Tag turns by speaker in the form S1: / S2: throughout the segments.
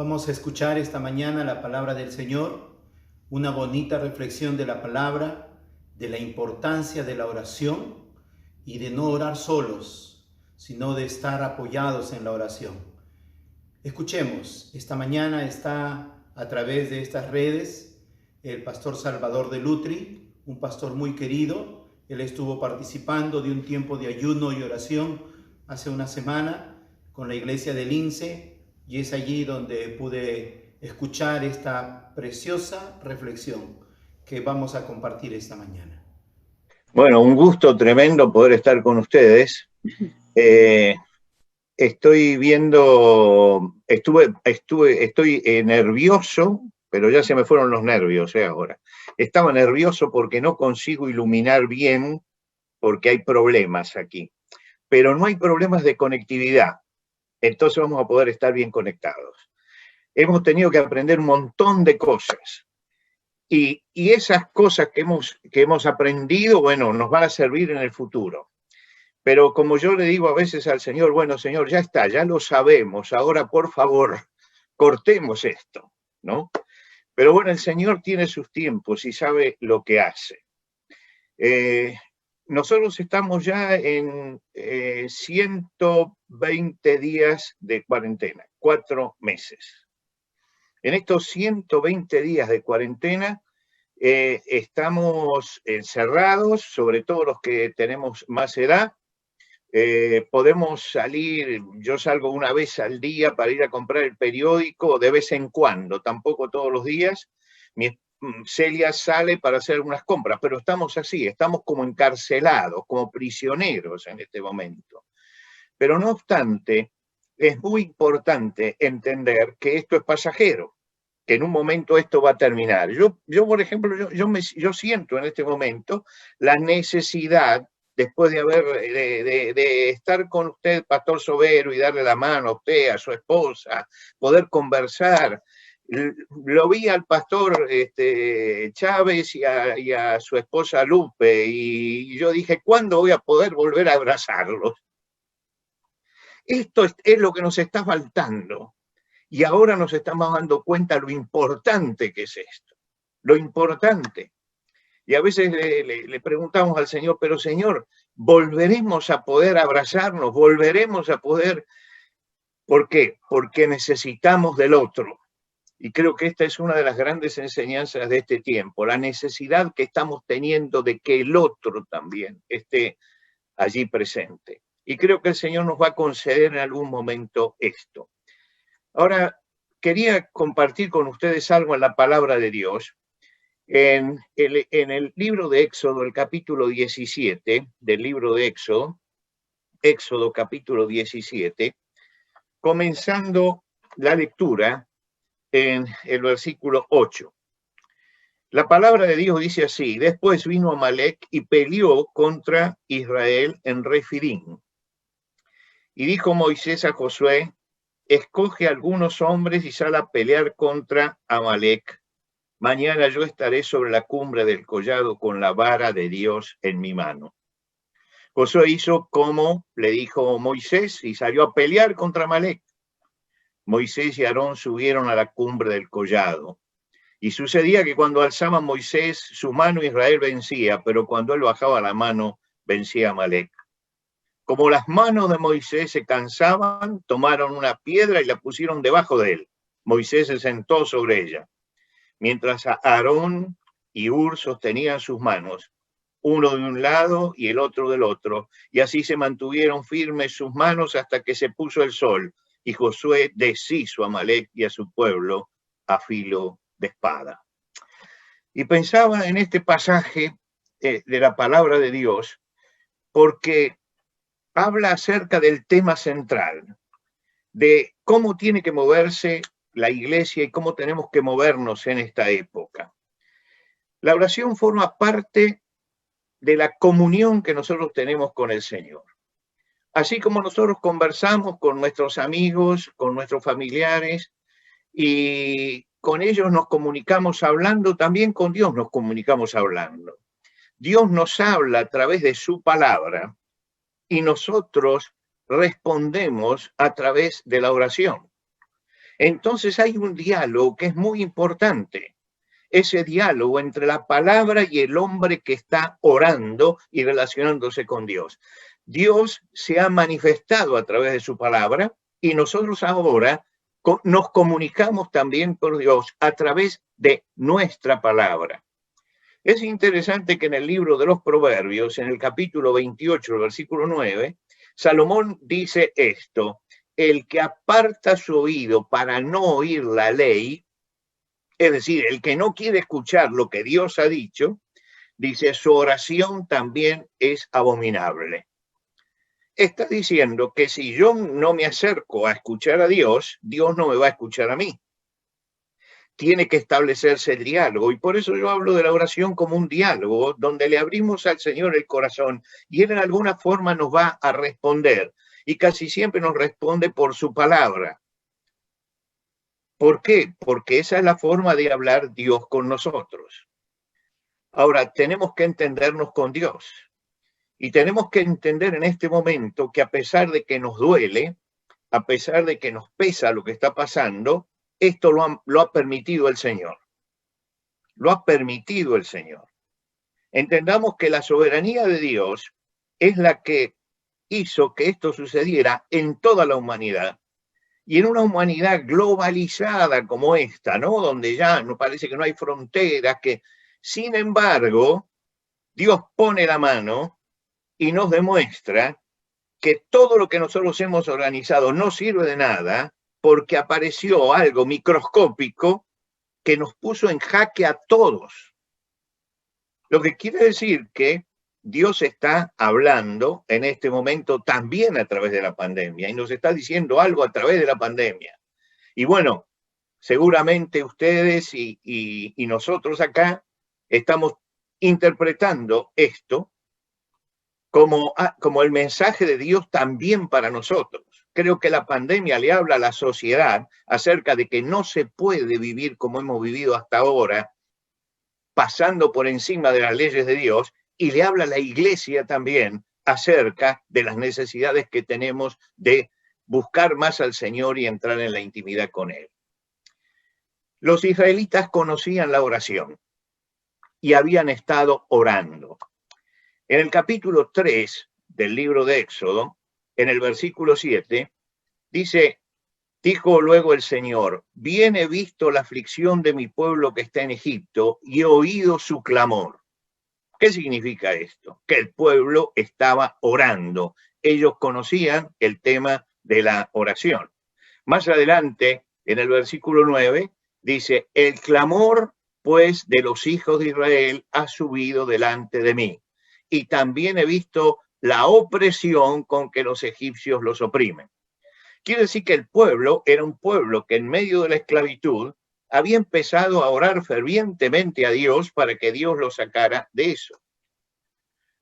S1: Vamos a escuchar esta mañana la palabra del Señor, una bonita reflexión de la palabra, de la importancia de la oración y de no orar solos, sino de estar apoyados en la oración. Escuchemos, esta mañana está a través de estas redes el pastor Salvador de Lutri, un pastor muy querido. Él estuvo participando de un tiempo de ayuno y oración hace una semana con la iglesia del Lince, y es allí donde pude escuchar esta preciosa reflexión que vamos a compartir esta mañana.
S2: Bueno, un gusto tremendo poder estar con ustedes. Estoy nervioso, pero ya se me fueron los nervios ahora. Estaba nervioso porque no consigo iluminar bien, porque hay problemas aquí. Pero no hay problemas de conectividad, entonces vamos a poder estar bien conectados. Hemos tenido que aprender un montón de cosas. Y esas cosas que hemos aprendido, bueno, nos van a servir en el futuro. Pero como yo le digo a veces al Señor, bueno, Señor, ya está, ya lo sabemos, ahora por favor, cortemos esto, ¿no? Pero bueno, el Señor tiene sus tiempos y sabe lo que hace. Nosotros estamos ya en 120 días de cuarentena, 4 meses. En estos 120 días de cuarentena estamos encerrados, sobre todo los que tenemos más edad. Podemos salir, yo salgo una vez al día para ir a comprar el periódico, de vez en cuando, tampoco todos los días. Celia sale para hacer unas compras, pero estamos así, estamos como encarcelados, como prisioneros en este momento. Pero no obstante, es muy importante entender que esto es pasajero, que en un momento esto va a terminar. Yo por ejemplo, yo siento en este momento la necesidad, después de estar con usted, Pastor Sobero, y darle la mano a usted, a su esposa, poder conversar. Lo vi al pastor Chávez y a su esposa Lupe, y yo dije, ¿cuándo voy a poder volver a abrazarlos? Esto es lo que nos está faltando. Y ahora nos estamos dando cuenta lo importante que es esto, lo importante. Y a veces le preguntamos al Señor, pero Señor, ¿volveremos a poder abrazarnos? ¿Volveremos a poder? ¿Por qué? Porque necesitamos del otro. Y creo que esta es una de las grandes enseñanzas de este tiempo, la necesidad que estamos teniendo de que el otro también esté allí presente. Y creo que el Señor nos va a conceder en algún momento esto. Ahora, quería compartir con ustedes algo en la palabra de Dios. En el libro de Éxodo, el capítulo 17 del libro de Éxodo capítulo 17, comenzando la lectura en el versículo 8. La palabra de Dios dice así: después vino Amalec y peleó contra Israel en Refidim. Y dijo Moisés a Josué: escoge algunos hombres y sal a pelear contra Amalec. Mañana yo estaré sobre la cumbre del collado con la vara de Dios en mi mano. Josué hizo como le dijo Moisés y salió a pelear contra Amalec. Moisés y Aarón subieron a la cumbre del collado. Y sucedía que cuando alzaba Moisés su mano, Israel vencía, pero cuando él bajaba la mano, vencía Amalec. Como las manos de Moisés se cansaban, tomaron una piedra y la pusieron debajo de él. Moisés se sentó sobre ella, mientras Aarón y Hur sostenían sus manos, uno de un lado y el otro del otro, y así se mantuvieron firmes sus manos hasta que se puso el sol, y Josué deshizo a Amalec y a su pueblo a filo de espada. Y pensaba en este pasaje de la palabra de Dios, porque habla acerca del tema central, de cómo tiene que moverse la iglesia y cómo tenemos que movernos en esta época. La oración forma parte de la comunión que nosotros tenemos con el Señor. Así como nosotros conversamos con nuestros amigos, con nuestros familiares, y con ellos nos comunicamos hablando, también con Dios nos comunicamos hablando. Dios nos habla a través de su palabra y nosotros respondemos a través de la oración. Entonces hay un diálogo que es muy importante. Ese diálogo entre la palabra y el hombre que está orando y relacionándose con Dios. Dios se ha manifestado a través de su palabra y nosotros ahora nos comunicamos también con Dios a través de nuestra palabra. Es interesante que en el libro de los Proverbios, en el capítulo 28, versículo 9, Salomón dice esto: el que aparta su oído para no oír la ley, es decir, el que no quiere escuchar lo que Dios ha dicho, dice, su oración también es abominable. Está diciendo que si yo no me acerco a escuchar a Dios, Dios no me va a escuchar a mí. Tiene que establecerse el diálogo, y por eso yo hablo de la oración como un diálogo donde le abrimos al Señor el corazón y Él en alguna forma nos va a responder, y casi siempre nos responde por su palabra. ¿Por qué? Porque esa es la forma de hablar Dios con nosotros. Ahora, tenemos que entendernos con Dios, y tenemos que entender en este momento que a pesar de que nos duele, a pesar de que nos pesa lo que está pasando, esto lo ha permitido el Señor. Lo ha permitido el Señor. Entendamos que la soberanía de Dios es la que hizo que esto sucediera en toda la humanidad. Y en una humanidad globalizada como esta, ¿no? Donde ya nos parece que no hay fronteras, que sin embargo, Dios pone la mano y nos demuestra que todo lo que nosotros hemos organizado no sirve de nada porque apareció algo microscópico que nos puso en jaque a todos. Lo que quiere decir que Dios está hablando en este momento también a través de la pandemia y nos está diciendo algo a través de la pandemia. Y bueno, seguramente ustedes y nosotros acá estamos interpretando esto como el mensaje de Dios también para nosotros. Creo que la pandemia le habla a la sociedad acerca de que no se puede vivir como hemos vivido hasta ahora, pasando por encima de las leyes de Dios, y le habla a la iglesia también acerca de las necesidades que tenemos de buscar más al Señor y entrar en la intimidad con Él. Los israelitas conocían la oración y habían estado orando. En el capítulo 3 del libro de Éxodo, en el versículo 7, dice, dijo luego el Señor, bien he visto la aflicción de mi pueblo que está en Egipto y he oído su clamor. ¿Qué significa esto? Que el pueblo estaba orando. Ellos conocían el tema de la oración. Más adelante, en el versículo 9, dice, el clamor, pues, de los hijos de Israel ha subido delante de mí. Y también he visto la opresión con que los egipcios los oprimen. Quiere decir que el pueblo era un pueblo que en medio de la esclavitud había empezado a orar fervientemente a Dios para que Dios lo sacara de eso.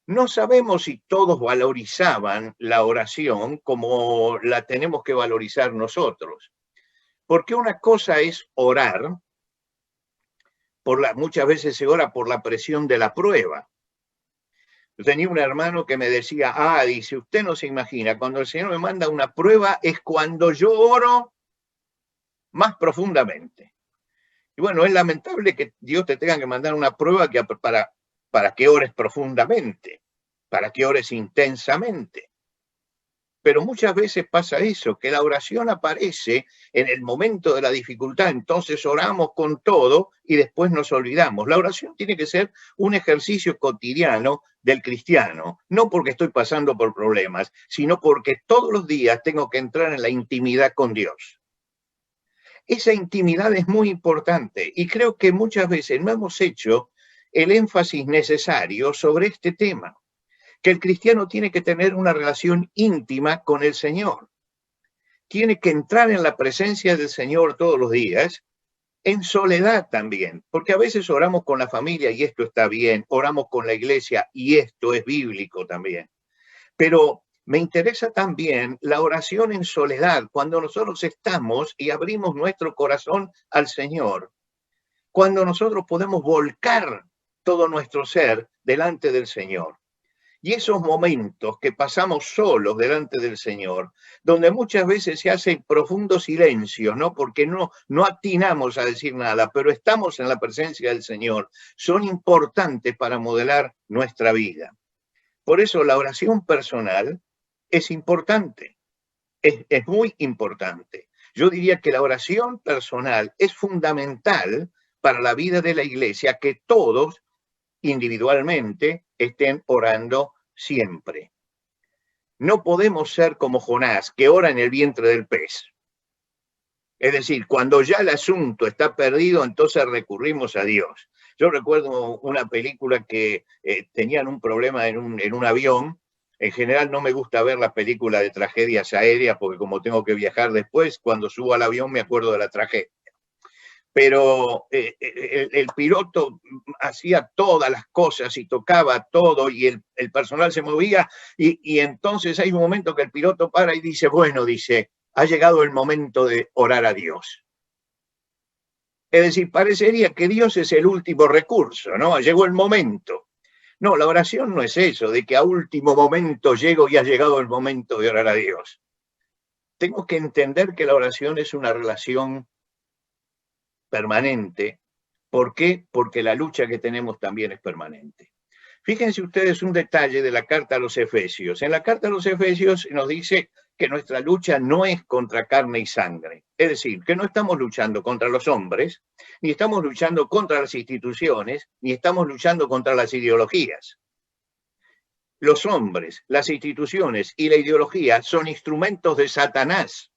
S2: No sabemos si todos valorizaban la oración como la tenemos que valorizar nosotros, porque una cosa es orar, muchas veces se ora por la presión de la prueba. Yo tenía un hermano que me decía, dice, usted no se imagina, cuando el Señor me manda una prueba es cuando yo oro más profundamente. Y bueno, es lamentable que Dios te tenga que mandar una prueba para que ores profundamente, para que ores intensamente. Pero muchas veces pasa eso, que la oración aparece en el momento de la dificultad, entonces oramos con todo y después nos olvidamos. La oración tiene que ser un ejercicio cotidiano del cristiano, no porque estoy pasando por problemas, sino porque todos los días tengo que entrar en la intimidad con Dios. Esa intimidad es muy importante y creo que muchas veces no hemos hecho el énfasis necesario sobre este tema, que el cristiano tiene que tener una relación íntima con el Señor. Tiene que entrar en la presencia del Señor todos los días, en soledad también, porque a veces oramos con la familia y esto está bien, oramos con la iglesia y esto es bíblico también. Pero me interesa también la oración en soledad, cuando nosotros estamos y abrimos nuestro corazón al Señor, cuando nosotros podemos volcar todo nuestro ser delante del Señor. Y esos momentos que pasamos solos delante del Señor, donde muchas veces se hace profundo silencio, ¿no? Porque no atinamos a decir nada, pero estamos en la presencia del Señor, son importantes para modelar nuestra vida. Por eso la oración personal es importante, es muy importante. Yo diría que la oración personal es fundamental para la vida de la iglesia, que todos individualmente estén orando siempre. No podemos ser como Jonás, que ora en el vientre del pez. Es decir, cuando ya el asunto está perdido, entonces recurrimos a Dios. Yo recuerdo una película que tenían un problema en un avión. En general no me gusta ver las películas de tragedias aéreas, porque como tengo que viajar después, cuando subo al avión me acuerdo de la tragedia. Pero el piloto hacía todas las cosas y tocaba todo y el personal se movía y entonces hay un momento que el piloto para y dice, bueno, dice, ha llegado el momento de orar a Dios. Es decir, parecería que Dios es el último recurso, ¿no? Llegó el momento. No, la oración no es eso, de que a último momento llego y ha llegado el momento de orar a Dios. Tengo que entender que la oración es una relación permanente. ¿Por qué? Porque la lucha que tenemos también es permanente. Fíjense ustedes un detalle de la carta a los Efesios. En la carta a los Efesios nos dice que nuestra lucha no es contra carne y sangre. Es decir, que no estamos luchando contra los hombres, ni estamos luchando contra las instituciones, ni estamos luchando contra las ideologías. Los hombres, las instituciones y la ideología son instrumentos de Satanás.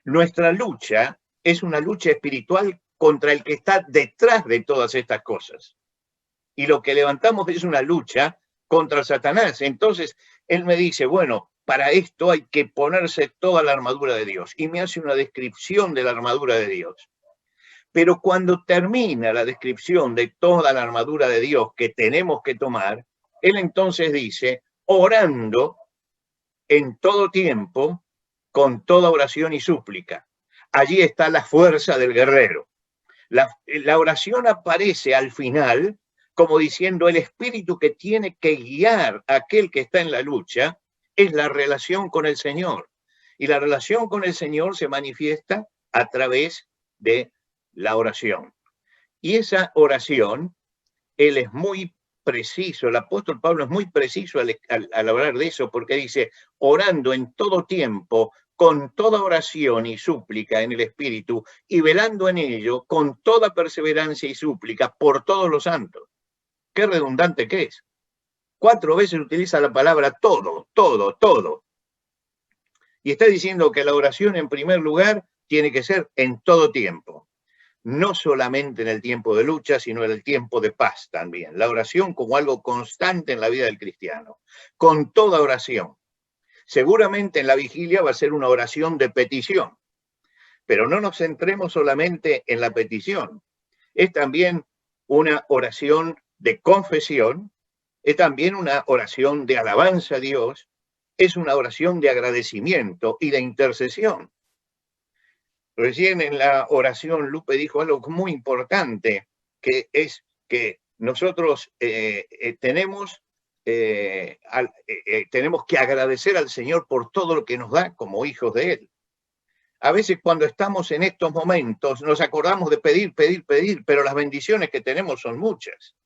S2: Nuestra lucha es una lucha espiritual contra el que está detrás de todas estas cosas. Y lo que levantamos es una lucha contra Satanás. Entonces, él me dice, bueno, para esto hay que ponerse toda la armadura de Dios. Y me hace una descripción de la armadura de Dios. Pero cuando termina la descripción de toda la armadura de Dios que tenemos que tomar, él entonces dice, orando en todo tiempo, con toda oración y súplica. Allí está la fuerza del guerrero. La oración aparece al final como diciendo el espíritu que tiene que guiar a aquel que está en la lucha es la relación con el Señor. Y la relación con el Señor se manifiesta a través de la oración. Y esa oración, él es muy preciso, el apóstol Pablo es muy preciso al hablar de eso, porque dice, orando en todo tiempo, con toda oración y súplica en el Espíritu, y velando en ello con toda perseverancia y súplica por todos los santos. Qué redundante que es. 4 veces utiliza la palabra todo, todo, todo. Y está diciendo que la oración en primer lugar tiene que ser en todo tiempo. No solamente en el tiempo de lucha, sino en el tiempo de paz también. La oración como algo constante en la vida del cristiano. Con toda oración. Seguramente en la vigilia va a ser una oración de petición, pero no nos centremos solamente en la petición. Es también una oración de confesión, es también una oración de alabanza a Dios, es una oración de agradecimiento y de intercesión. Recién en la oración Lupe dijo algo muy importante, que es que nosotros tenemos que agradecer al Señor por todo lo que nos da como hijos de Él. A veces cuando estamos en estos momentos nos acordamos de pedir, pedir, pedir, pero las bendiciones que tenemos son muchas.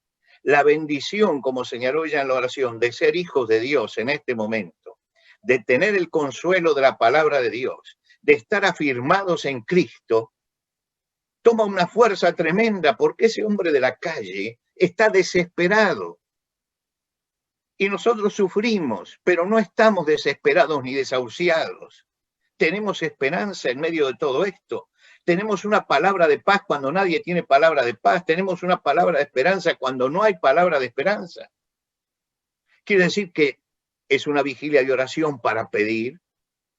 S2: La bendición, como señaló ella en la oración, de ser hijos de Dios en este momento, de tener el consuelo de la palabra de Dios, de estar afirmados en Cristo, toma una fuerza tremenda porque ese hombre de la calle está desesperado. Y nosotros sufrimos, pero no estamos desesperados ni desahuciados. Tenemos esperanza en medio de todo esto. Tenemos una palabra de paz cuando nadie tiene palabra de paz. Tenemos una palabra de esperanza cuando no hay palabra de esperanza. Quiere decir que es una vigilia de oración para pedir.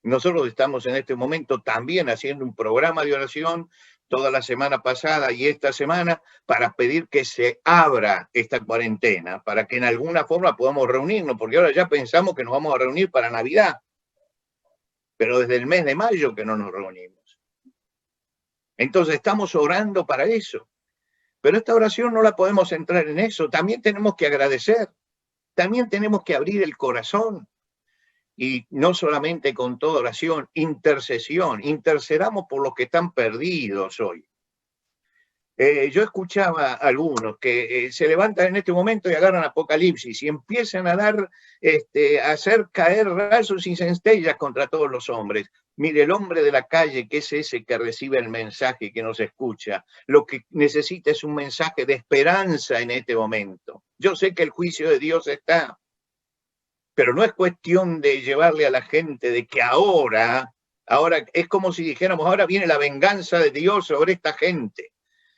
S2: Nosotros estamos en este momento también haciendo un programa de oración toda la semana pasada y esta semana para pedir que se abra esta cuarentena, para que en alguna forma podamos reunirnos, porque ahora ya pensamos que nos vamos a reunir para Navidad, pero desde el mes de mayo que no nos reunimos. Entonces estamos orando para eso, pero esta oración no la podemos centrar en eso, también tenemos que agradecer. también tenemos que abrir el corazón. Y no solamente con toda oración, intercesión, intercedamos por los que están perdidos hoy. Yo escuchaba a algunos que se levantan en este momento y agarran Apocalipsis y empiezan a a hacer caer rayos y centellas contra todos los hombres. Mire, el hombre de la calle, que es ese que recibe el mensaje y que nos escucha, lo que necesita es un mensaje de esperanza en este momento. Yo sé que el juicio de Dios está, pero no es cuestión de llevarle a la gente de que ahora es como si dijéramos, ahora viene la venganza de Dios sobre esta gente.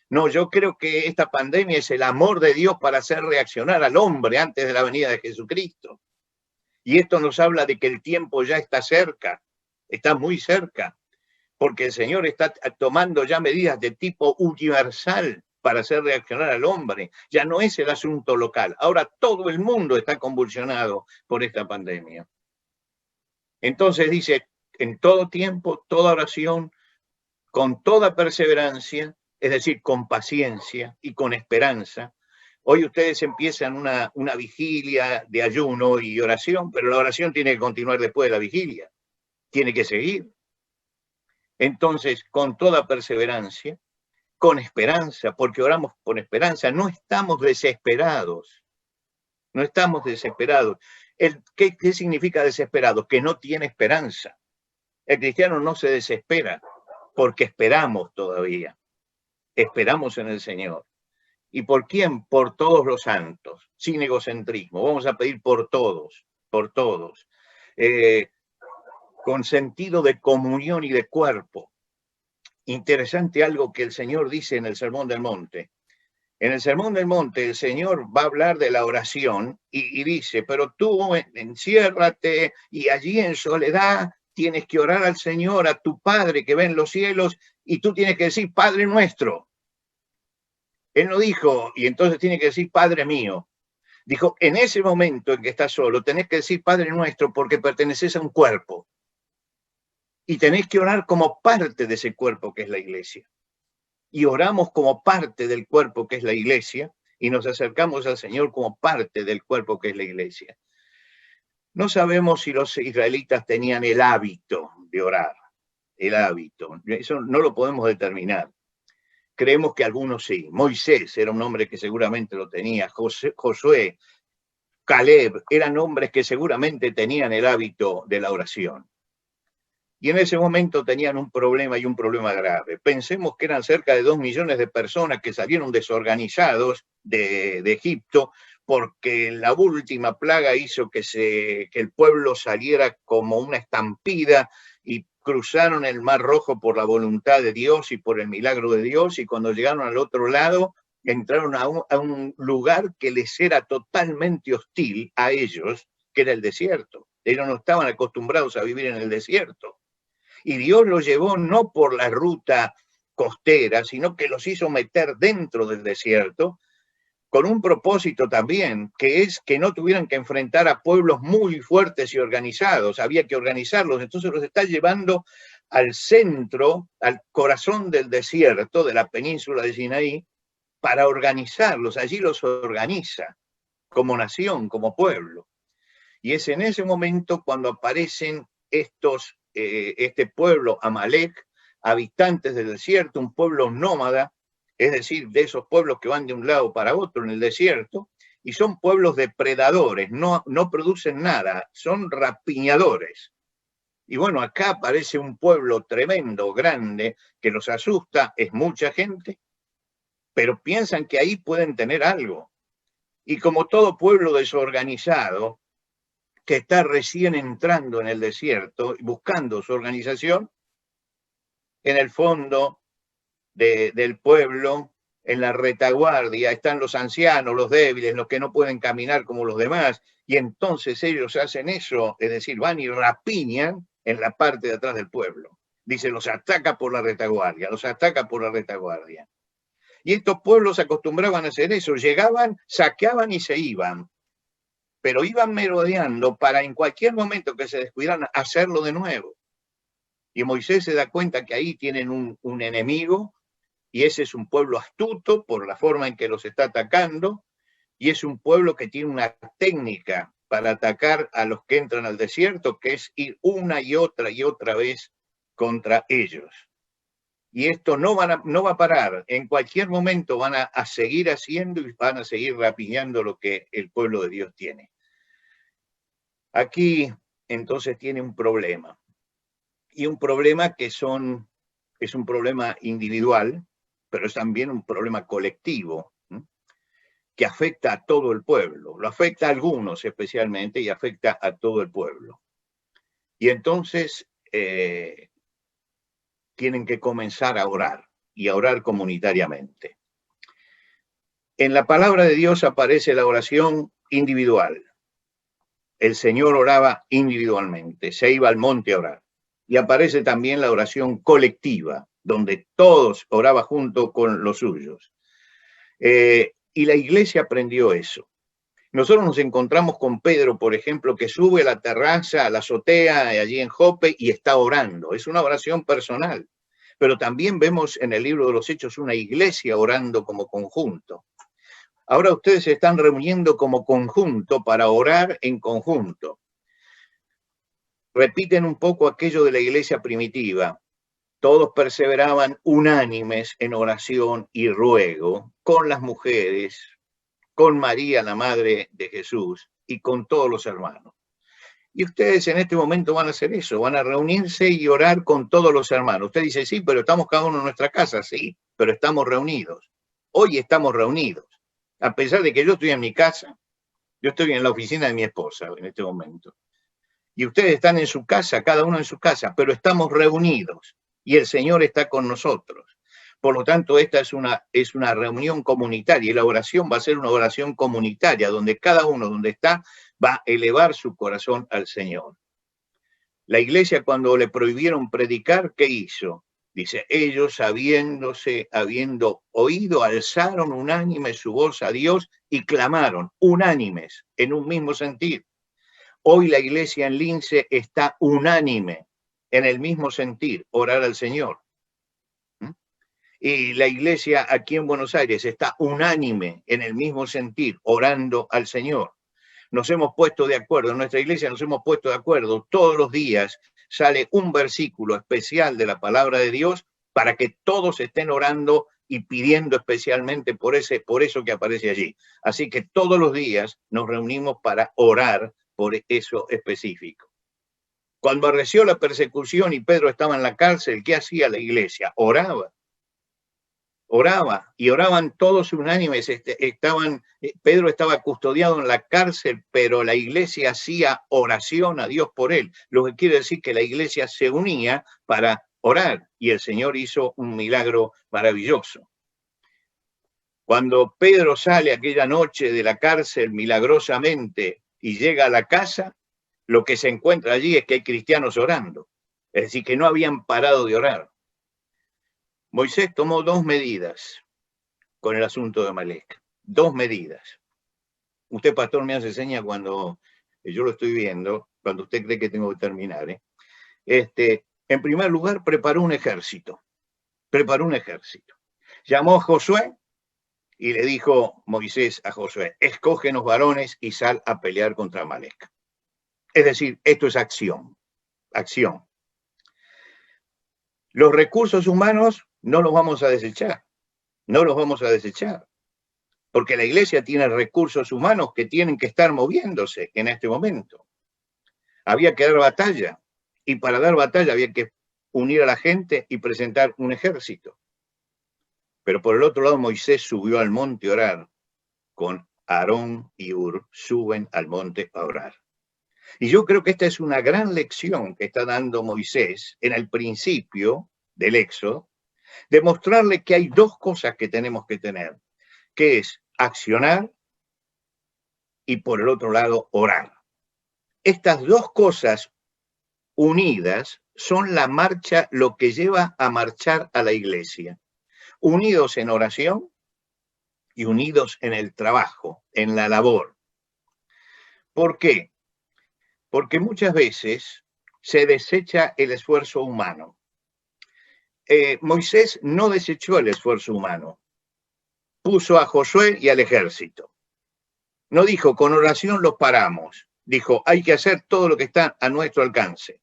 S2: No, yo creo que esta pandemia es el amor de Dios para hacer reaccionar al hombre antes de la venida de Jesucristo. Y esto nos habla de que el tiempo ya está cerca, está muy cerca, porque el Señor está tomando ya medidas de tipo universal para hacer reaccionar al hombre. Ya no es el asunto local. Ahora todo el mundo está convulsionado por esta pandemia. Entonces dice, en todo tiempo, toda oración, con toda perseverancia, es decir, con paciencia y con esperanza. Hoy ustedes empiezan una vigilia de ayuno y oración, pero la oración tiene que continuar después de la vigilia. Tiene que seguir. Entonces, con toda perseverancia, con esperanza, porque oramos con esperanza, no estamos desesperados. No estamos desesperados. ¿Qué significa desesperado? Que no tiene esperanza. El cristiano no se desespera porque esperamos todavía. Esperamos en el Señor. ¿Y por quién? Por todos los santos, sin egocentrismo. Vamos a pedir por todos, con sentido de comunión y de cuerpo. Interesante algo que el Señor dice en el Sermón del Monte. En el Sermón del Monte el Señor va a hablar de la oración y dice, pero tú enciérrate y allí en soledad tienes que orar al Señor, a tu Padre que ve en los cielos, y tú tienes que decir, Padre nuestro. Él no dijo, y entonces tiene que decir, Padre mío. Dijo, en ese momento en que estás solo, tenés que decir, Padre nuestro, porque perteneces a un cuerpo. Y tenés que orar como parte de ese cuerpo que es la iglesia. Y oramos como parte del cuerpo que es la iglesia, y nos acercamos al Señor como parte del cuerpo que es la iglesia. No sabemos si los israelitas tenían el hábito de orar, el hábito. Eso no lo podemos determinar. Creemos que algunos sí. Moisés era un hombre que seguramente lo tenía. Josué, Caleb, eran hombres que seguramente tenían el hábito de la oración. Y en ese momento tenían un problema y un problema grave. Pensemos que eran cerca de 2 millones de personas que salieron desorganizados de Egipto porque la última plaga hizo que el pueblo saliera como una estampida y cruzaron el Mar Rojo por la voluntad de Dios y por el milagro de Dios, y cuando llegaron al otro lado entraron a un lugar que les era totalmente hostil a ellos, que era el desierto. Ellos no estaban acostumbrados a vivir en el desierto. Y Dios los llevó no por la ruta costera, sino que los hizo meter dentro del desierto, con un propósito también, que es que no tuvieran que enfrentar a pueblos muy fuertes y organizados. Había que organizarlos, entonces los está llevando al centro, al corazón del desierto, de la península de Sinaí, para organizarlos. Allí los organiza como nación, como pueblo. Y es en ese momento cuando aparecen este pueblo Amalek, habitantes del desierto, un pueblo nómada, es decir, de esos pueblos que van de un lado para otro en el desierto, y son pueblos depredadores, no producen nada, son rapiñadores. Y bueno, acá aparece un pueblo tremendo, grande, que los asusta, es mucha gente, pero piensan que ahí pueden tener algo. Y como todo pueblo desorganizado, que está recién entrando en el desierto, buscando su organización, en el fondo del pueblo, en la retaguardia, están los ancianos, los débiles, los que no pueden caminar como los demás, y entonces ellos hacen eso, es decir, van y rapiñan en la parte de atrás del pueblo. Dice, los ataca por la retaguardia, los ataca por la retaguardia. Y estos pueblos acostumbraban a hacer eso, llegaban, saqueaban y se iban, pero iban merodeando para en cualquier momento que se descuidaran hacerlo de nuevo. Y Moisés se da cuenta que ahí tienen un enemigo, y ese es un pueblo astuto por la forma en que los está atacando, y es un pueblo que tiene una técnica para atacar a los que entran al desierto, que es ir una y otra vez contra ellos. Y esto no va a parar. En cualquier momento van a seguir haciendo y van a seguir rapiñando lo que el pueblo de Dios tiene. Aquí, entonces, tiene un problema. Y un problema que es un problema individual, pero es también un problema colectivo, ¿sí? Que afecta a todo el pueblo. Lo afecta a algunos especialmente y afecta a todo el pueblo. Y entonces tienen que comenzar a orar y a orar comunitariamente. En la palabra de Dios aparece la oración individual. El Señor oraba individualmente, se iba al monte a orar. Y aparece también la oración colectiva, donde todos oraban junto con los suyos. Y la iglesia aprendió eso. Nosotros nos encontramos con Pedro, por ejemplo, que sube a la terraza, a la azotea, allí en Jope, y está orando. Es una oración personal. Pero también vemos en el libro de los Hechos una iglesia orando como conjunto. Ahora ustedes se están reuniendo como conjunto para orar en conjunto. Repiten un poco aquello de la iglesia primitiva. Todos perseveraban unánimes en oración y ruego con las mujeres, con María, la madre de Jesús, y con todos los hermanos. Y ustedes en este momento van a hacer eso, van a reunirse y orar con todos los hermanos. Usted dice, sí, pero estamos cada uno en nuestra casa, sí, pero estamos reunidos. Hoy estamos reunidos. A pesar de que yo estoy en mi casa, yo estoy en la oficina de mi esposa en este momento. Y ustedes están en su casa, cada uno en su casa, pero estamos reunidos y el Señor está con nosotros. Por lo tanto, esta es una reunión comunitaria y la oración va a ser una oración comunitaria donde cada uno donde está va a elevar su corazón al Señor. La iglesia, cuando le prohibieron predicar, ¿qué hizo? Dice, ellos habiendo oído, alzaron unánime su voz a Dios y clamaron, unánimes, en un mismo sentir. Hoy la iglesia en Lince está unánime, en el mismo sentir, orar al Señor. Y la iglesia aquí en Buenos Aires está unánime, en el mismo sentir, orando al Señor. Nos hemos puesto de acuerdo, en nuestra iglesia nos hemos puesto de acuerdo, todos los días sale un versículo especial de la palabra de Dios para que todos estén orando y pidiendo especialmente por eso que aparece allí. Así que todos los días nos reunimos para orar por eso específico. Cuando arreció la persecución y Pedro estaba en la cárcel, ¿qué hacía la iglesia? Oraba. Y oraban todos unánimes. Pedro estaba custodiado en la cárcel, pero la iglesia hacía oración a Dios por él, lo que quiere decir que la iglesia se unía para orar y el Señor hizo un milagro maravilloso. Cuando Pedro sale aquella noche de la cárcel milagrosamente y llega a la casa, lo que se encuentra allí es que hay cristianos orando, es decir, que no habían parado de orar. Moisés tomó 2 medidas con el asunto de Amalek. 2 medidas. Usted, pastor, me hace seña cuando yo lo estoy viendo, cuando usted cree que tengo que terminar. En primer lugar, preparó un ejército. Llamó a Josué y le dijo Moisés a Josué, escógenos varones y sal a pelear contra Amalek. Es decir, esto es acción. Los recursos humanos no los vamos a desechar, porque la iglesia tiene recursos humanos que tienen que estar moviéndose en este momento. Había que dar batalla, y para dar batalla había que unir a la gente y presentar un ejército. Pero por el otro lado, Moisés subió al monte a orar, con Aarón y Hur, suben al monte a orar. Y yo creo que esta es una gran lección que está dando Moisés en el principio del Éxodo, demostrarle que hay 2 cosas que tenemos que tener, que es accionar y por el otro lado orar. Estas 2 cosas unidas son la marcha, lo que lleva a marchar a la iglesia. Unidos en oración y unidos en el trabajo, en la labor. ¿Por qué? Porque muchas veces se desecha el esfuerzo humano. Moisés no desechó el esfuerzo humano. Puso a Josué y al ejército. No dijo, con oración los paramos. Dijo, hay que hacer todo lo que está a nuestro alcance.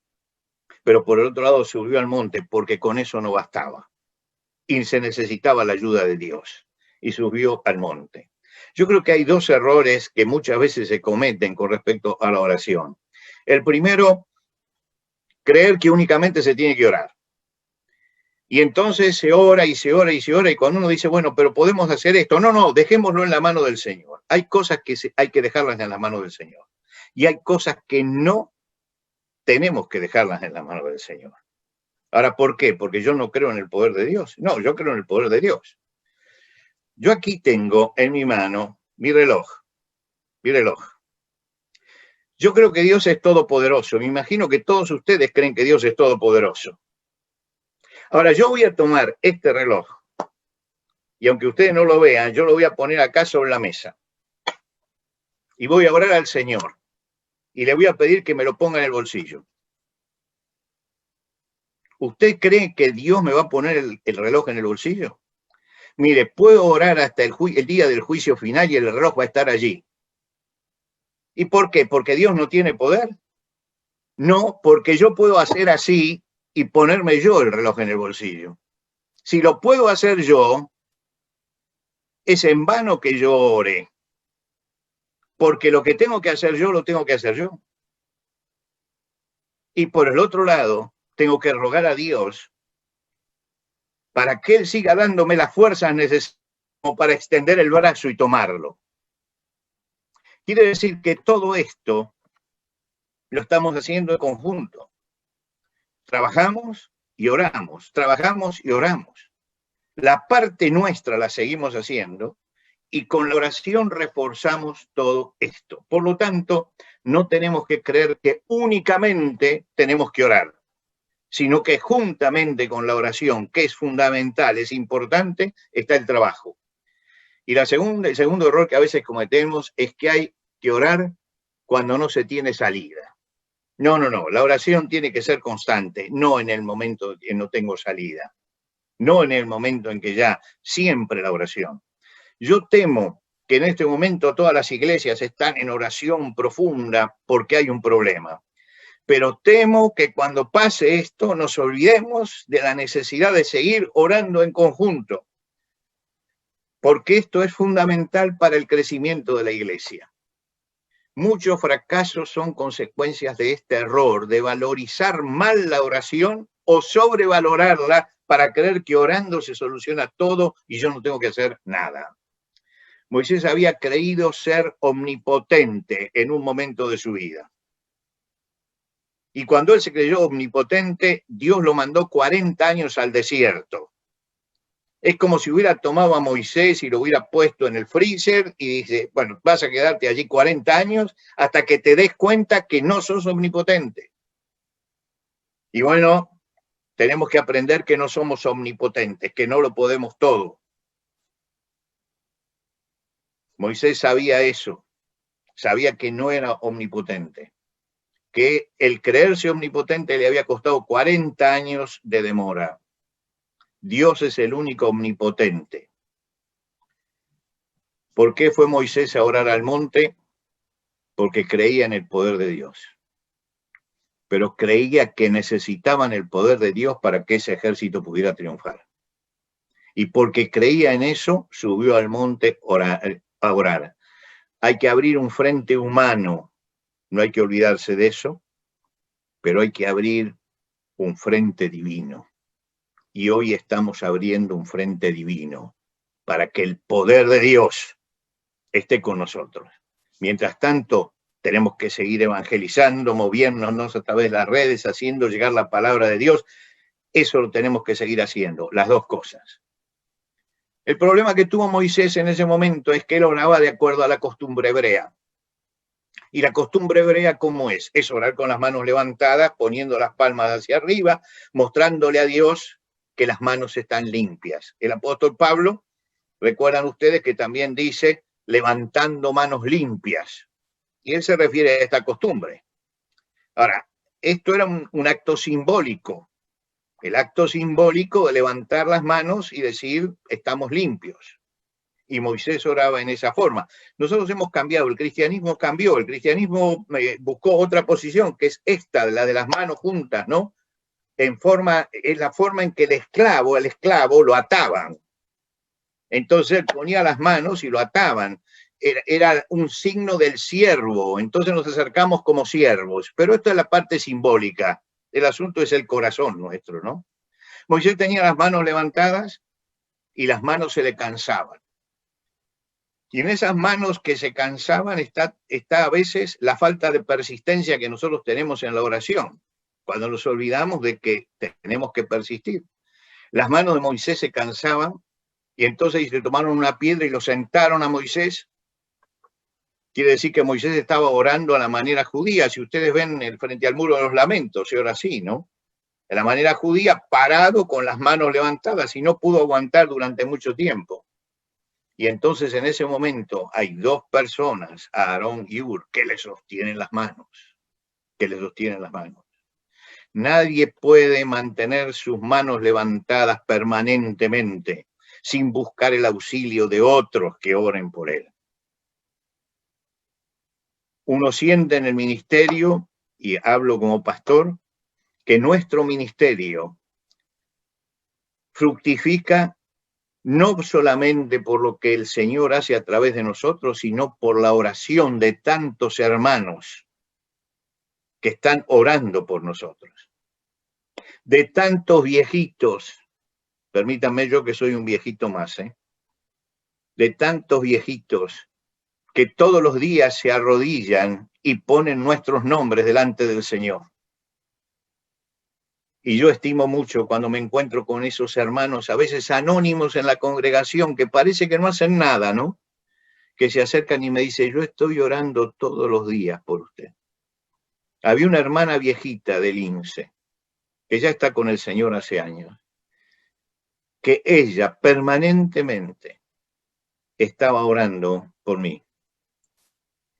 S2: Pero por el otro lado subió al monte porque con eso no bastaba. Y se necesitaba la ayuda de Dios. Y subió al monte. Yo creo que hay dos errores que muchas veces se cometen con respecto a la oración. El primero, creer que únicamente se tiene que orar. Y entonces se ora y se ora y se ora, y cuando uno dice, bueno, pero podemos hacer esto. No, dejémoslo en la mano del Señor. Hay cosas que hay que dejarlas en la mano del Señor. Y hay cosas que no tenemos que dejarlas en la mano del Señor. Ahora, ¿por qué? Porque yo no creo en el poder de Dios. No, yo creo en el poder de Dios. Yo aquí tengo en mi mano mi reloj. Mi reloj. Yo creo que Dios es todopoderoso. Me imagino que todos ustedes creen que Dios es todopoderoso. Ahora, yo voy a tomar este reloj, y aunque ustedes no lo vean, yo lo voy a poner acá sobre la mesa. Y voy a orar al Señor. Y le voy a pedir que me lo ponga en el bolsillo. ¿Usted cree que Dios me va a poner el reloj en el bolsillo? Mire, puedo orar hasta el día del juicio final y el reloj va a estar allí. ¿Y por qué? ¿Porque Dios no tiene poder? No, porque yo puedo hacer así y ponerme yo el reloj en el bolsillo. Si lo puedo hacer yo, es en vano que yo ore. Porque lo que tengo que hacer yo, lo tengo que hacer yo. Y por el otro lado, tengo que rogar a Dios para que Él siga dándome las fuerzas necesarias para extender el brazo y tomarlo. Quiere decir que todo esto lo estamos haciendo en conjunto. Trabajamos y oramos, trabajamos y oramos. La parte nuestra la seguimos haciendo y con la oración reforzamos todo esto. Por lo tanto, no tenemos que creer que únicamente tenemos que orar, sino que juntamente con la oración, que es fundamental, es importante, está el trabajo. Y el segundo error que a veces cometemos es que hay que orar cuando no se tiene salida. No, la oración tiene que ser constante, no en el momento en que no tengo salida, no en el momento en que ya, siempre la oración. Yo temo que en este momento todas las iglesias están en oración profunda porque hay un problema. Pero temo que cuando pase esto nos olvidemos de la necesidad de seguir orando en conjunto, porque esto es fundamental para el crecimiento de la iglesia. Muchos fracasos son consecuencias de este error, de valorizar mal la oración o sobrevalorarla para creer que orando se soluciona todo y yo no tengo que hacer nada. Moisés había creído ser omnipotente en un momento de su vida. Y cuando él se creyó omnipotente, Dios lo mandó 40 años al desierto. Es como si hubiera tomado a Moisés y lo hubiera puesto en el freezer y dice, bueno, vas a quedarte allí 40 años hasta que te des cuenta que no sos omnipotente. Y bueno, tenemos que aprender que no somos omnipotentes, que no lo podemos todo. Moisés sabía eso, sabía que no era omnipotente, que el creerse omnipotente le había costado 40 años de demora. Dios es el único omnipotente. ¿Por qué fue Moisés a orar al monte? Porque creía en el poder de Dios. Pero creía que necesitaban el poder de Dios para que ese ejército pudiera triunfar. Y porque creía en eso, subió al monte a orar. Hay que abrir un frente humano, no hay que olvidarse de eso, pero hay que abrir un frente divino. Y hoy estamos abriendo un frente divino para que el poder de Dios esté con nosotros. Mientras tanto, tenemos que seguir evangelizando, moviéndonos a través de las redes, haciendo llegar la palabra de Dios. Eso lo tenemos que seguir haciendo, las dos cosas. El problema que tuvo Moisés en ese momento es que él oraba de acuerdo a la costumbre hebrea. Y la costumbre hebrea, ¿cómo es? Es orar con las manos levantadas, poniendo las palmas hacia arriba, mostrándole a Dios que las manos están limpias. El apóstol Pablo, recuerdan ustedes que también dice, levantando manos limpias. Y él se refiere a esta costumbre. Ahora, esto era un acto simbólico. El acto simbólico de levantar las manos y decir, estamos limpios. y Moisés oraba en esa forma. Nosotros hemos cambiado, el cristianismo cambió, el cristianismo buscó otra posición, que es esta, la de las manos juntas, ¿no? Es la forma en que el esclavo lo ataban. Entonces él ponía las manos y lo ataban. Era un signo del siervo, entonces nos acercamos como siervos, pero esta es la parte simbólica, el asunto es el corazón nuestro, ¿no? Moisés tenía las manos levantadas y las manos se le cansaban. Y en esas manos que se cansaban está a veces la falta de persistencia que nosotros tenemos en la oración, cuando nos olvidamos de que tenemos que persistir. Las manos de Moisés se cansaban y entonces le tomaron una piedra y lo sentaron a Moisés. Quiere decir que Moisés estaba orando a la manera judía. Si ustedes ven frente al muro de los lamentos, se ora así, ¿no? De la manera judía, parado con las manos levantadas, y no pudo aguantar durante mucho tiempo. Y entonces en ese momento hay dos personas, Aarón y Hur, que le sostienen las manos. Nadie puede mantener sus manos levantadas permanentemente sin buscar el auxilio de otros que oren por él. Uno siente en el ministerio, y hablo como pastor, que nuestro ministerio fructifica no solamente por lo que el Señor hace a través de nosotros, sino por la oración de tantos hermanos que están orando por nosotros. De tantos viejitos, permítanme yo que soy un viejito más, de tantos viejitos que todos los días se arrodillan y ponen nuestros nombres delante del Señor. Y yo estimo mucho cuando me encuentro con esos hermanos, a veces anónimos en la congregación, que parece que no hacen nada, ¿no? Que se acercan y me dicen, yo estoy orando todos los días por usted. Había una hermana viejita del INSE, que ya está con el Señor hace años, que ella permanentemente estaba orando por mí.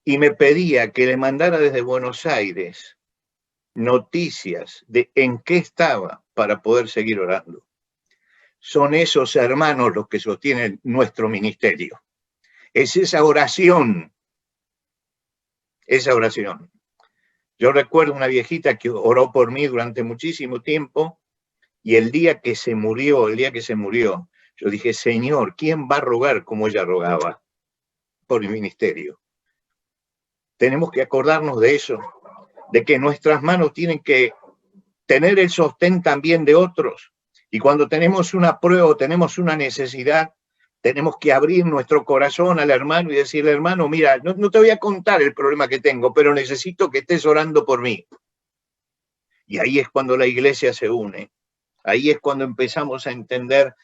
S2: Y me pedía que le mandara desde Buenos Aires noticias de en qué estaba para poder seguir orando. Son esos hermanos los que sostienen nuestro ministerio. Es esa oración. Yo recuerdo una viejita que oró por mí durante muchísimo tiempo, y el día que se murió, yo dije, Señor, ¿quién va a rogar como ella rogaba por el ministerio? Tenemos que acordarnos de eso, de que nuestras manos tienen que tener el sostén también de otros. Y cuando tenemos una prueba o tenemos una necesidad, tenemos que abrir nuestro corazón al hermano y decirle, hermano, mira, no te voy a contar el problema que tengo, pero necesito que estés orando por mí. Y ahí es cuando la iglesia se une. Ahí es cuando empezamos a entender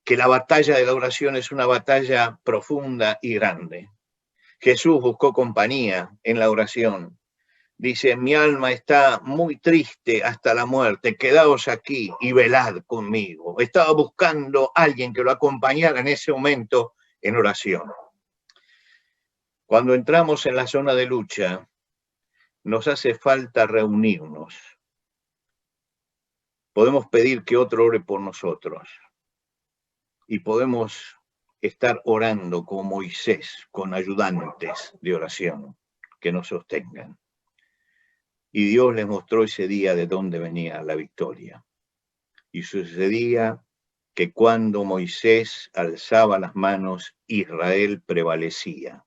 S2: que la batalla de la oración es una batalla profunda y grande. Jesús buscó compañía en la oración. Dice, mi alma está muy triste hasta la muerte, quedaos aquí y velad conmigo. Estaba buscando a alguien que lo acompañara en ese momento en oración. Cuando entramos en la zona de lucha, nos hace falta reunirnos. Podemos pedir que otro ore por nosotros y podemos estar orando como Moisés, con ayudantes de oración que nos sostengan. Y Dios les mostró ese día de dónde venía la victoria. Y sucedía que cuando Moisés alzaba las manos, Israel prevalecía.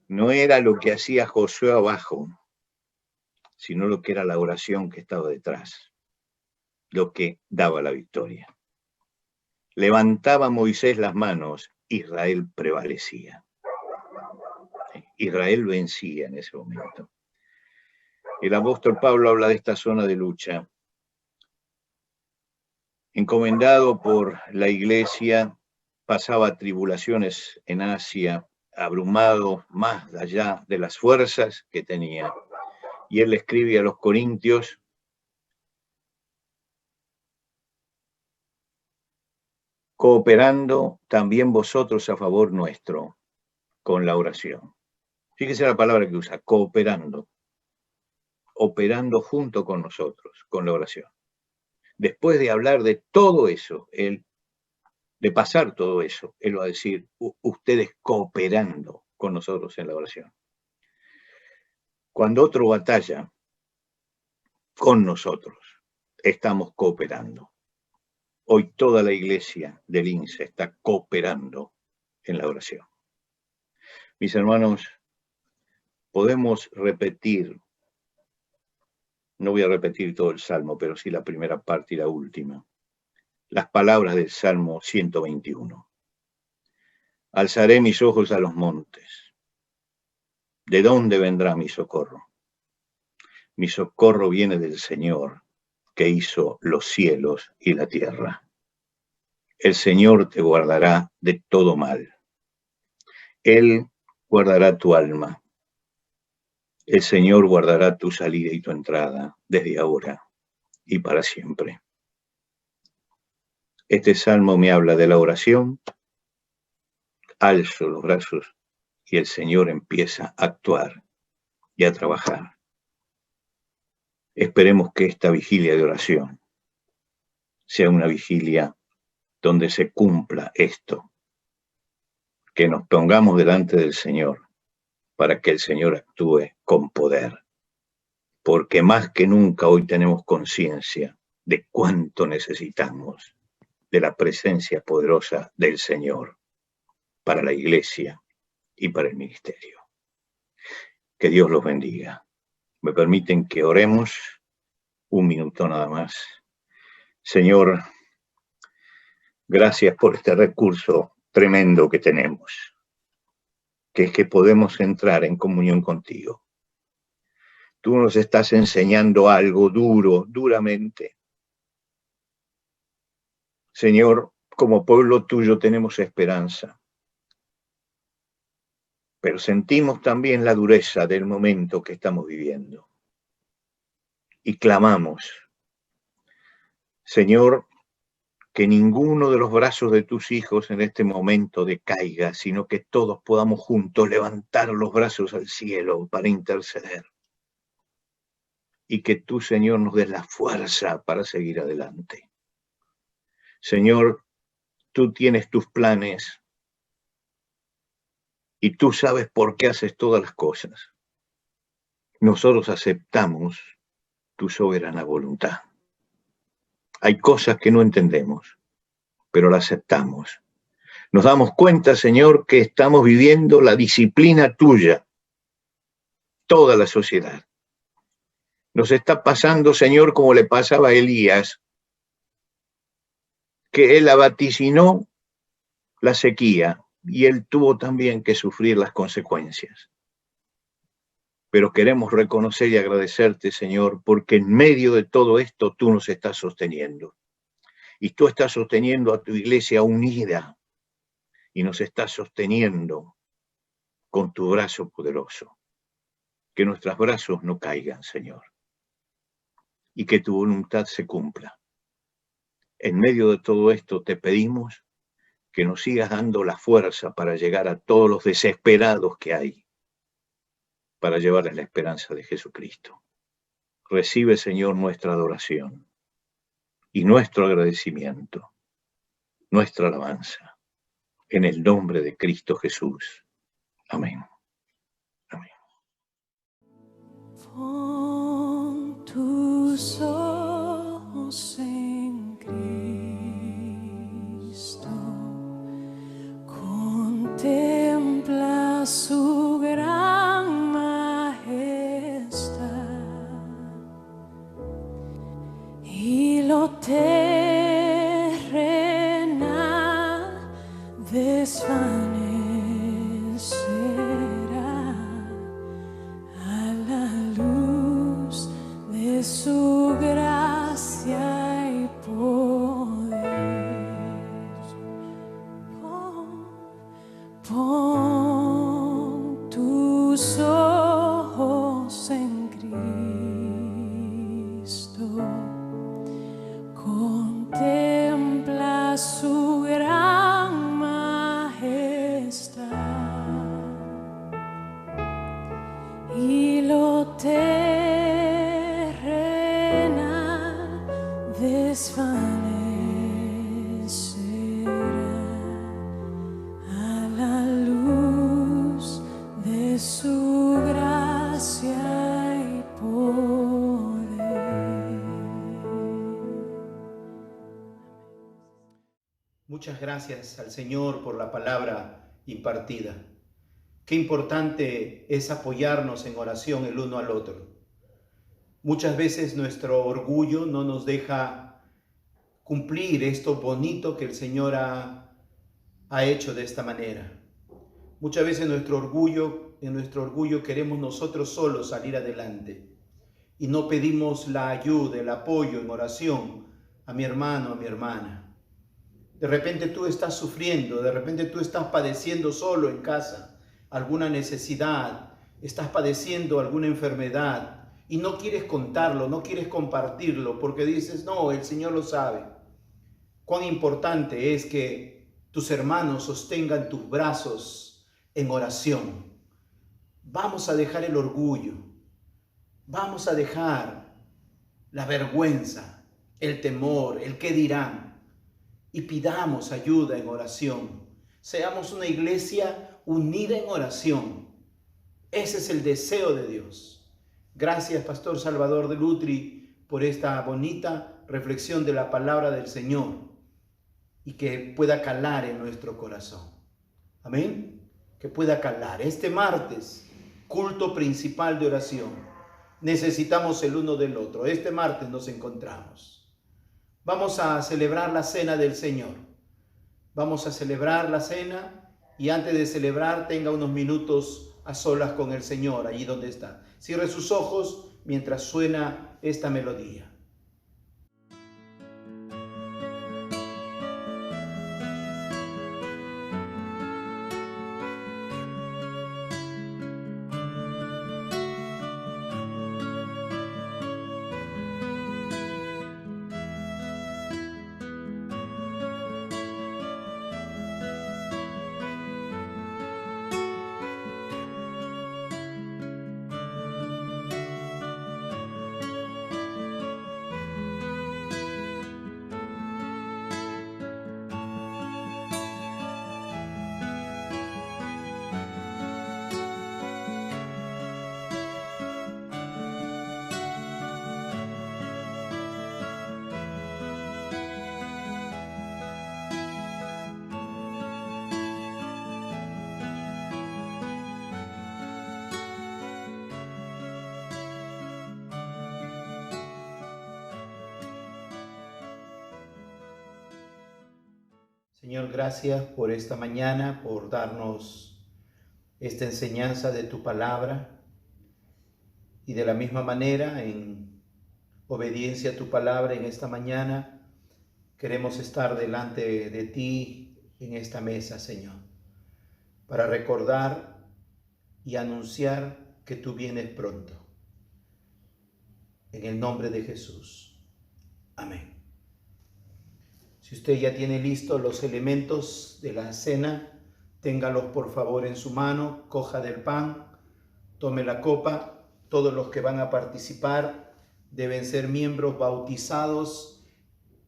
S2: No era lo que hacía Josué abajo, sino lo que era la oración que estaba detrás, lo que daba la victoria. Levantaba Moisés las manos, Israel prevalecía. Israel vencía en ese momento. El apóstol Pablo habla de esta zona de lucha. Encomendado por la iglesia, pasaba tribulaciones en Asia, abrumado más allá de las fuerzas que tenía. Y él escribe a los corintios, cooperando también vosotros a favor nuestro con la oración. Fíjese la palabra que usa, cooperando, operando junto con nosotros con la oración. Después de hablar de todo eso, él de pasar todo eso, Él va a decir, ustedes cooperando con nosotros en la oración. Cuando otro batalla con nosotros, estamos cooperando. Hoy toda la iglesia del INSE está cooperando en la oración. Mis hermanos, podemos repetir, no voy a repetir todo el Salmo, pero sí la primera parte y la última, las palabras del Salmo 121. Alzaré mis ojos a los montes. ¿De dónde vendrá mi socorro? Mi socorro viene del Señor, que hizo los cielos y la tierra. El Señor te guardará de todo mal. Él guardará tu alma. El Señor guardará tu salida y tu entrada desde ahora y para siempre. Este salmo me habla de la oración. Alzo los brazos y el Señor empieza a actuar y a trabajar. Esperemos que esta vigilia de oración sea una vigilia donde se cumpla esto, que nos pongamos delante del Señor para que el Señor actúe con poder, porque más que nunca hoy tenemos conciencia de cuánto necesitamos de la presencia poderosa del Señor para la iglesia y para el ministerio. Que Dios los bendiga. Me permiten que oremos un minuto nada más. Señor, gracias por este recurso tremendo que tenemos, que es que podemos entrar en comunión contigo. Tú nos estás enseñando algo duramente. Señor, como pueblo tuyo tenemos esperanza, pero sentimos también la dureza del momento que estamos viviendo. Y clamamos, Señor, que ninguno de los brazos de tus hijos en este momento decaiga, sino que todos podamos juntos levantar los brazos al cielo para interceder. Y que tú, Señor, nos des la fuerza para seguir adelante. Señor, tú tienes tus planes y tú sabes por qué haces todas las cosas. Nosotros aceptamos tu soberana voluntad. Hay cosas que no entendemos, pero las aceptamos. Nos damos cuenta, Señor, que estamos viviendo la disciplina tuya, toda la sociedad. Nos está pasando, Señor, como le pasaba a Elías, que él vaticinó la sequía y él tuvo también que sufrir las consecuencias. Pero queremos reconocer y agradecerte, Señor, porque en medio de todo esto tú nos estás sosteniendo. Y tú estás sosteniendo a tu iglesia unida y nos estás sosteniendo con tu brazo poderoso. Que nuestros brazos no caigan, Señor, y que tu voluntad se cumpla. En medio de todo esto te pedimos que nos sigas dando la fuerza para llegar a todos los desesperados que hay, para llevarles la esperanza de Jesucristo. Recibe, Señor, nuestra adoración y nuestro agradecimiento, nuestra alabanza, en el nombre de Cristo Jesús. Amén. Amén.
S3: Pon tus ojos en Cristo, contempla su gran majestad y lo terrenal desvanecerá a la luz de su gracia y poder. Pon tus ojos en Cristo, contempla su gran majestad y lo terrenal desvanecerá.
S1: Muchas gracias al Señor por la palabra impartida. Qué importante es apoyarnos en oración el uno al otro. Muchas veces nuestro orgullo no nos deja cumplir esto bonito que el Señor ha hecho de esta manera. Muchas veces en nuestro orgullo queremos nosotros solos salir adelante y no pedimos la ayuda, el apoyo en oración a mi hermano, a mi hermana. De repente tú estás sufriendo, de repente tú estás padeciendo solo en casa alguna necesidad, estás padeciendo alguna enfermedad y no quieres contarlo, no quieres compartirlo porque dices, no, el Señor lo sabe. Cuán importante es que tus hermanos sostengan tus brazos en oración. Vamos a dejar el orgullo, vamos a dejar la vergüenza, el temor, el qué dirán, y pidamos ayuda en oración. Seamos una iglesia unida en oración. Ese es el deseo de Dios. Gracias, Pastor Salvador de Lutri, por esta bonita reflexión de la palabra del Señor y que pueda calar en nuestro corazón. Amén. Que pueda calar. Este martes, culto principal de oración. Necesitamos el uno del otro. Este martes nos encontramos. Vamos a celebrar la cena del Señor. Vamos a celebrar la cena y antes de celebrar tenga unos minutos a solas con el Señor, allí donde está. Cierre sus ojos mientras suena esta melodía. Señor, gracias por esta mañana, por darnos esta enseñanza de tu palabra. Y de la misma manera, en obediencia a tu palabra en esta mañana, queremos estar delante de ti en esta mesa, Señor, para recordar y anunciar que tú vienes pronto. En el nombre de Jesús. Amén. Si usted ya tiene listos los elementos de la cena, téngalos por favor en su mano, coja del pan, tome la copa. Todos los que van a participar deben ser miembros bautizados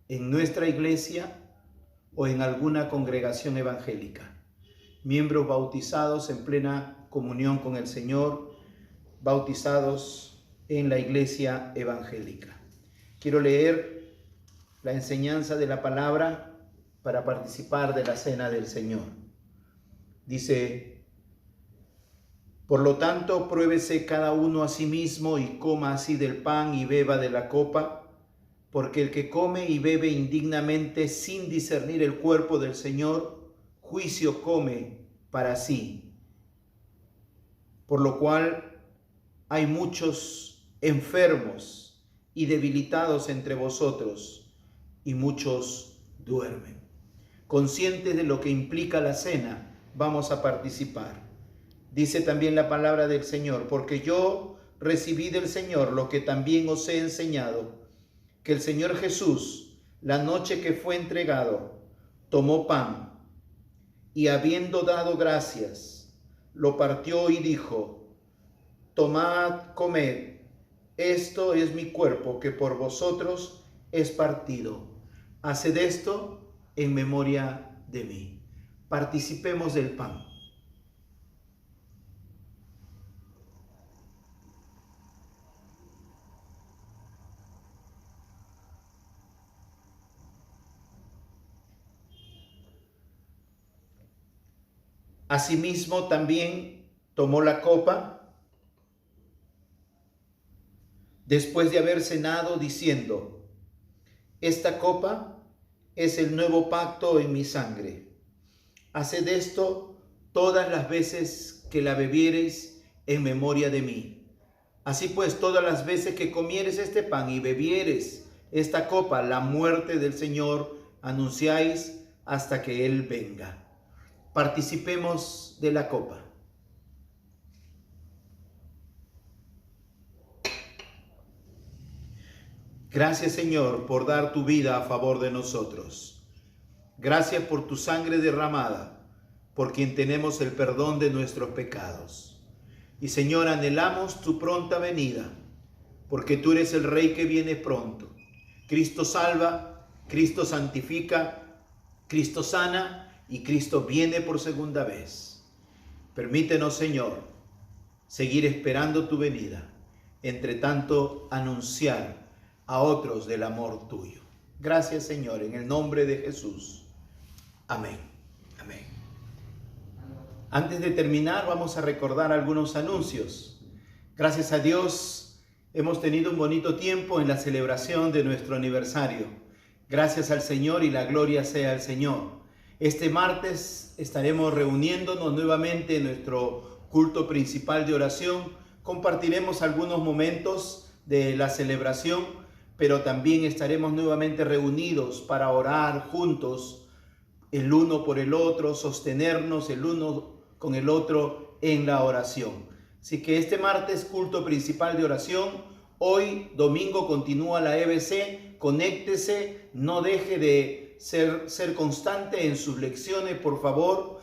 S1: en nuestra iglesia o en alguna congregación evangélica. Miembros bautizados en plena comunión con el Señor, bautizados en la iglesia evangélica. Quiero leer la enseñanza de la palabra para participar de la cena del Señor. Dice: por lo tanto, pruébese cada uno a sí mismo y coma así del pan y beba de la copa, porque el que come y bebe indignamente sin discernir el cuerpo del Señor, juicio come para sí. Por lo cual hay muchos enfermos y debilitados entre vosotros, y muchos duermen. Conscientes de lo que implica la cena, vamos a participar. Dice también la palabra del Señor: porque yo recibí del Señor lo que también os he enseñado, que el Señor Jesús, la noche que fue entregado, tomó pan y habiendo dado gracias, lo partió y dijo: tomad, comed, esto es mi cuerpo que por vosotros es partido. Haced esto en memoria de mí. Participemos del pan. Asimismo también tomó la copa después de haber cenado, diciendo: esta copa es el nuevo pacto en mi sangre. Haced esto todas las veces que la bebiereis en memoria de mí. Así pues, todas las veces que comieres este pan y bebieres esta copa, la muerte del Señor anunciáis hasta que Él venga. Participemos de la copa. Gracias, Señor, por dar tu vida a favor de nosotros. Gracias por tu sangre derramada, por quien tenemos el perdón de nuestros pecados. Y, Señor, anhelamos tu pronta venida, porque tú eres el Rey que viene pronto. Cristo salva, Cristo santifica, Cristo sana y Cristo viene por segunda vez. Permítenos, Señor, seguir esperando tu venida, entre tanto anunciar a otros del amor tuyo. Gracias, Señor, en el nombre de Jesús. Amén. Amén. Antes de terminar, vamos a recordar algunos anuncios. Gracias a Dios, hemos tenido un bonito tiempo en la celebración de nuestro aniversario. Gracias al Señor y la gloria sea al Señor. Este martes estaremos reuniéndonos nuevamente en nuestro culto principal de oración. Compartiremos algunos momentos de la celebración, pero también estaremos nuevamente reunidos para orar juntos, el uno por el otro, sostenernos el uno con el otro en la oración. Así que este martes, culto principal de oración. Hoy, domingo, continúa la EBC. Conéctese, no deje de ser constante en sus lecciones, por favor,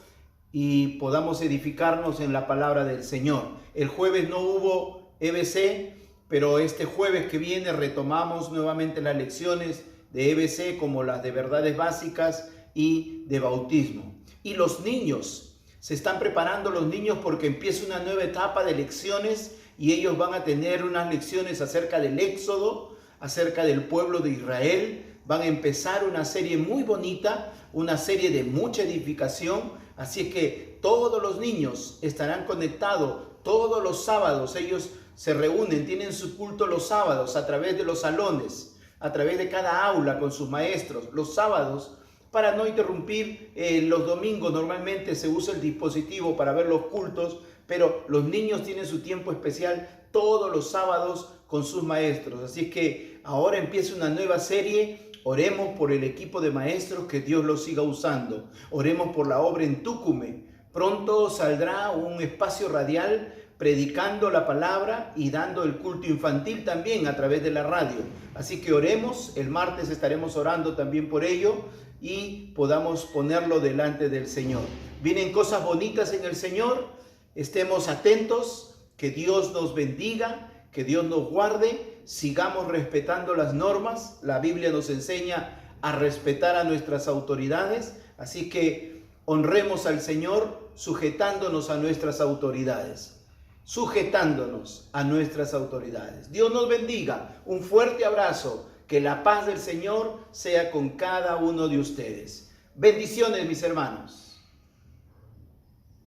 S1: y podamos edificarnos en la palabra del Señor. El jueves no hubo EBC, pero este jueves que viene retomamos nuevamente las lecciones de EBC, como las de verdades básicas y de bautismo. Y los niños, se están preparando los niños porque empieza una nueva etapa de lecciones y ellos van a tener unas lecciones acerca del Éxodo, acerca del pueblo de Israel. Van a empezar una serie muy bonita, una serie de mucha edificación. Así es que todos los niños estarán conectados todos los sábados. Ellos se reúnen, tienen su culto los sábados a través de los salones, a través de cada aula con sus maestros. Los sábados, para no interrumpir, los domingos normalmente se usa el dispositivo para ver los cultos, pero los niños tienen su tiempo especial todos los sábados con sus maestros. Así que ahora empieza una nueva serie. Oremos por el equipo de maestros, que Dios los siga usando. Oremos por la obra en Tucumán. Pronto saldrá un espacio radial predicando la palabra y dando el culto infantil también a través de la radio. Así que oremos. El martes estaremos orando también por ello y podamos ponerlo delante del Señor. Vienen cosas bonitas en el Señor. Estemos atentos. Que Dios nos bendiga, que Dios nos guarde. Sigamos respetando las normas. La Biblia nos enseña a respetar a nuestras autoridades. Así que honremos al Señor sujetándonos a nuestras autoridades. Sujetándonos a nuestras autoridades. Dios nos bendiga. Un fuerte abrazo. Que la paz del Señor sea con cada uno de ustedes. Bendiciones, mis hermanos.